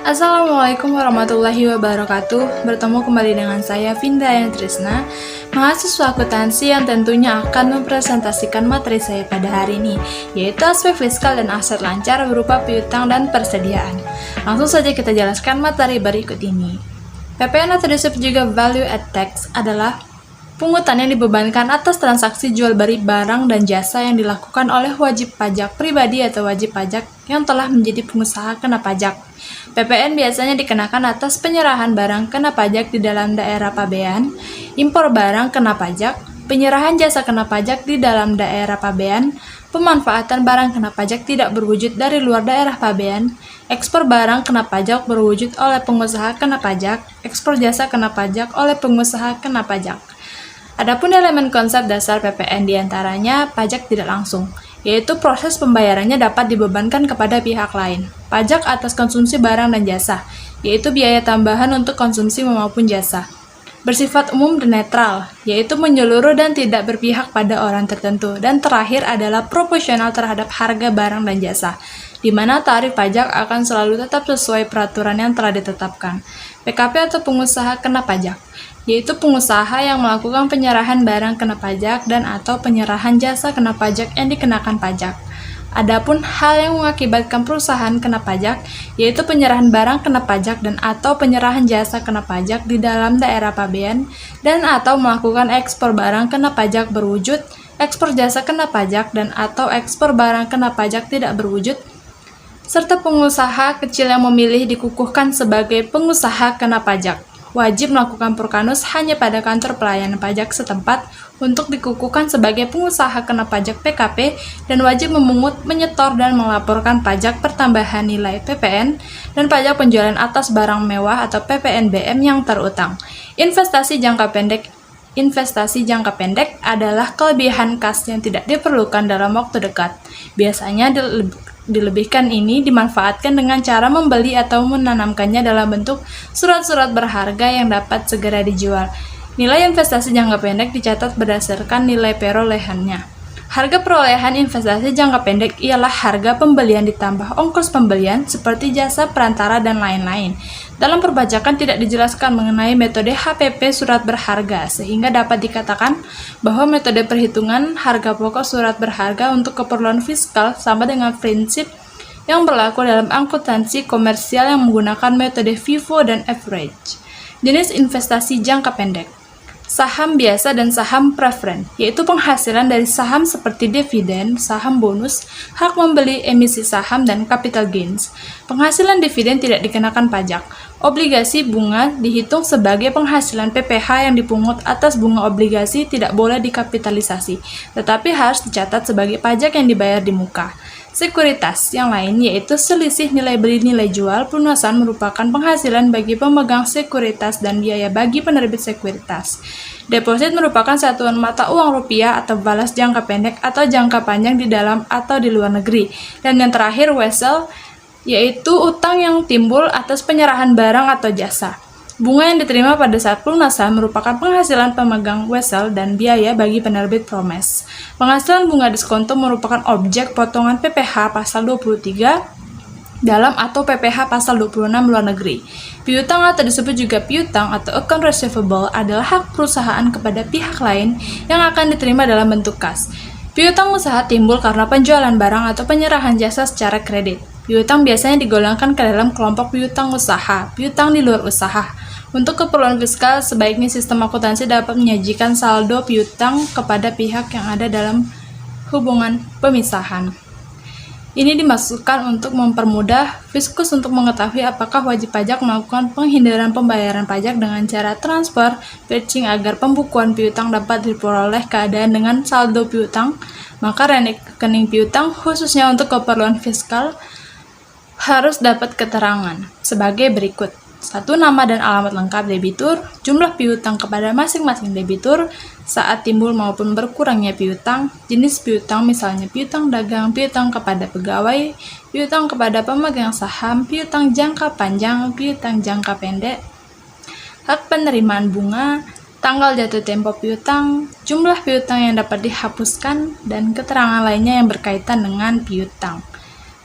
Assalamualaikum warahmatullahi wabarakatuh. Bertemu kembali dengan saya Vinda Yan Trisna, mahasiswa akuntansi yang tentunya akan mempresentasikan materi saya pada hari ini, yaitu aspek fiskal dan aset lancar berupa piutang dan persediaan. Langsung saja kita jelaskan materi berikut ini. PPN atau disebut juga value add tax adalah pungutan yang dibebankan atas transaksi jual beli barang dan jasa yang dilakukan oleh wajib pajak pribadi atau wajib pajak yang telah menjadi pengusaha kena pajak. PPN biasanya dikenakan atas penyerahan barang kena pajak di dalam daerah pabean, impor barang kena pajak, penyerahan jasa kena pajak di dalam daerah pabean, pemanfaatan barang kena pajak tidak berwujud dari luar daerah pabean, ekspor barang kena pajak berwujud oleh pengusaha kena pajak, ekspor jasa kena pajak oleh pengusaha kena pajak. Adapun elemen konsep dasar PPN diantaranya pajak tidak langsung, yaitu proses pembayarannya dapat dibebankan kepada pihak lain. Pajak atas konsumsi barang dan jasa, yaitu biaya tambahan untuk konsumsi maupun jasa. Bersifat umum dan netral, yaitu menyeluruh dan tidak berpihak pada orang tertentu. Dan terakhir adalah proporsional terhadap harga barang dan jasa, di mana tarif pajak akan selalu tetap sesuai peraturan yang telah ditetapkan. PKP atau pengusaha kena pajak, yaitu pengusaha yang melakukan penyerahan barang kena pajak dan atau penyerahan jasa kena pajak yang dikenakan pajak. Adapun hal yang mengakibatkan perusahaan kena pajak, yaitu penyerahan barang kena pajak dan atau penyerahan jasa kena pajak di dalam daerah pabean dan atau melakukan ekspor barang kena pajak berwujud, ekspor jasa kena pajak dan atau ekspor barang kena pajak tidak berwujud, serta pengusaha kecil yang memilih dikukuhkan sebagai pengusaha kena pajak. Wajib melakukan purkanus hanya pada kantor pelayanan pajak setempat untuk dikukuhkan sebagai pengusaha kena pajak PKP dan wajib memungut, menyetor, dan melaporkan pajak pertambahan nilai PPN dan pajak penjualan atas barang mewah atau PPNBM yang terutang. Investasi jangka pendek adalah kelebihan kas yang tidak diperlukan dalam waktu dekat. Biasanya dilebihkan ini dimanfaatkan dengan cara membeli atau menanamkannya dalam bentuk surat-surat berharga yang dapat segera dijual. Nilai investasi jangka pendek dicatat berdasarkan nilai perolehannya. Harga perolehan investasi jangka pendek ialah harga pembelian ditambah ongkos pembelian seperti jasa perantara dan lain-lain. Dalam perpajakan tidak dijelaskan mengenai metode HPP surat berharga, sehingga dapat dikatakan bahwa metode perhitungan harga pokok surat berharga untuk keperluan fiskal sama dengan prinsip yang berlaku dalam akuntansi komersial yang menggunakan metode FIFO dan average. Jenis investasi jangka pendek: saham biasa dan saham preferen, yaitu penghasilan dari saham seperti dividen, saham bonus, hak membeli emisi saham, dan capital gains. Penghasilan dividen tidak dikenakan pajak. Obligasi bunga dihitung sebagai penghasilan PPh yang dipungut atas bunga obligasi, tidak boleh dikapitalisasi, tetapi harus dicatat sebagai pajak yang dibayar di muka. Sekuritas yang lain, yaitu selisih nilai beli nilai jual pelunasan, merupakan penghasilan bagi pemegang sekuritas dan biaya bagi penerbit sekuritas. Deposit merupakan satuan mata uang rupiah atau balas jangka pendek atau jangka panjang di dalam atau di luar negeri. Dan yang terakhir, wesel, yaitu utang yang timbul atas penyerahan barang atau jasa. Bunga yang diterima pada saat pelunasan merupakan penghasilan pemegang wesel dan biaya bagi penerbit promes. Penghasilan bunga diskonto merupakan objek potongan PPh pasal 23 dalam atau PPh pasal 26 luar negeri. Piutang atau disebut juga piutang atau account receivable adalah hak perusahaan kepada pihak lain yang akan diterima dalam bentuk kas. Piutang usaha timbul karena penjualan barang atau penyerahan jasa secara kredit. Piutang biasanya digolongkan ke dalam kelompok piutang usaha, piutang di luar usaha. Untuk keperluan fiskal, sebaiknya sistem akuntansi dapat menyajikan saldo piutang kepada pihak yang ada dalam hubungan pemisahan. Ini dimaksudkan untuk mempermudah fiskus untuk mengetahui apakah wajib pajak melakukan penghindaran pembayaran pajak dengan cara transfer batching agar pembukuan piutang dapat diperoleh keadaan dengan saldo piutang. Maka rekening piutang khususnya untuk keperluan fiskal harus dapat keterangan sebagai berikut: 1. Nama dan alamat lengkap debitur, jumlah piutang kepada masing-masing debitur saat timbul maupun berkurangnya piutang, jenis piutang misalnya piutang dagang, piutang kepada pegawai, piutang kepada pemegang saham, piutang jangka panjang, piutang jangka pendek, hak penerimaan bunga, tanggal jatuh tempo piutang, jumlah piutang yang dapat dihapuskan, dan keterangan lainnya yang berkaitan dengan piutang.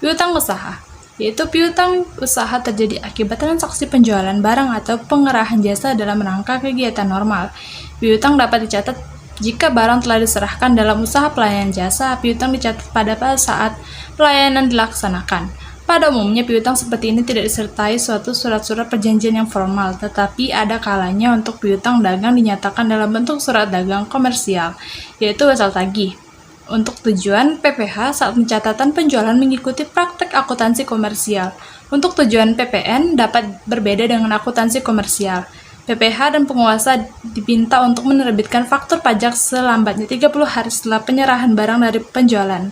Piutang usaha. yaitu piutang usaha terjadi akibat transaksi penjualan barang atau pengerahan jasa dalam rangka kegiatan normal. Piutang dapat dicatat jika barang telah diserahkan dalam usaha pelayanan jasa. Piutang dicatat pada saat pelayanan dilaksanakan. Pada umumnya, piutang seperti ini tidak disertai suatu surat-surat perjanjian yang formal, tetapi ada kalanya untuk piutang dagang dinyatakan dalam bentuk surat dagang komersial, yaitu wesel tagih. Untuk tujuan PPh saat pencatatan penjualan mengikuti praktek akuntansi komersial. Untuk tujuan PPN dapat berbeda dengan akuntansi komersial. PPh dan penguasa diminta untuk menerbitkan faktur pajak selambatnya 30 hari setelah penyerahan barang dari penjualan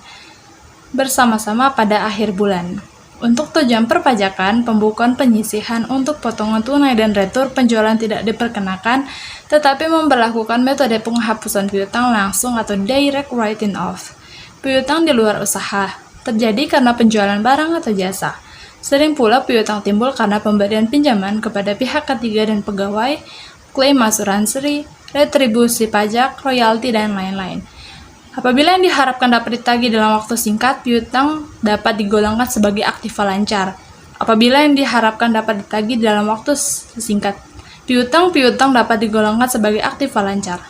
bersama-sama pada akhir bulan. Untuk tujuan perpajakan, pembukuan penyisihan untuk potongan tunai dan retur penjualan tidak diperkenakan, tetapi memberlakukan metode penghapusan piutang langsung atau direct writing off. Piutang di luar usaha terjadi karena penjualan barang atau jasa. Sering pula piutang timbul karena pemberian pinjaman kepada pihak ketiga dan pegawai, klaim asuransi, retribusi pajak, royalti, dan lain-lain. Apabila yang diharapkan dapat ditagih dalam waktu singkat, piutang dapat digolongkan sebagai aktiva lancar. Apabila yang diharapkan dapat ditagih dalam waktu singkat, piutang dapat digolongkan sebagai aktiva lancar.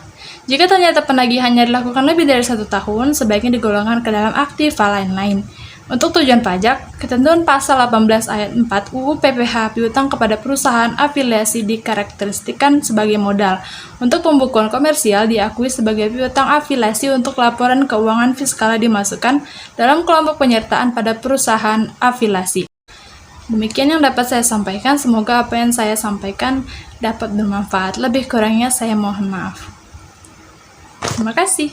Jika ternyata penagihannya dilakukan lebih dari 1 tahun, sebaiknya digolongkan ke dalam aktiva lain-lain. Untuk tujuan pajak, ketentuan pasal 18 ayat 4 UU PPh piutang kepada perusahaan afiliasi dikarakteristikan sebagai modal. Untuk pembukuan komersial diakui sebagai piutang afiliasi untuk laporan keuangan fiskal dimasukkan dalam kelompok penyertaan pada perusahaan afiliasi. Demikian yang dapat saya sampaikan, semoga apa yang saya sampaikan dapat bermanfaat. Lebih kurangnya saya mohon maaf. Terima kasih.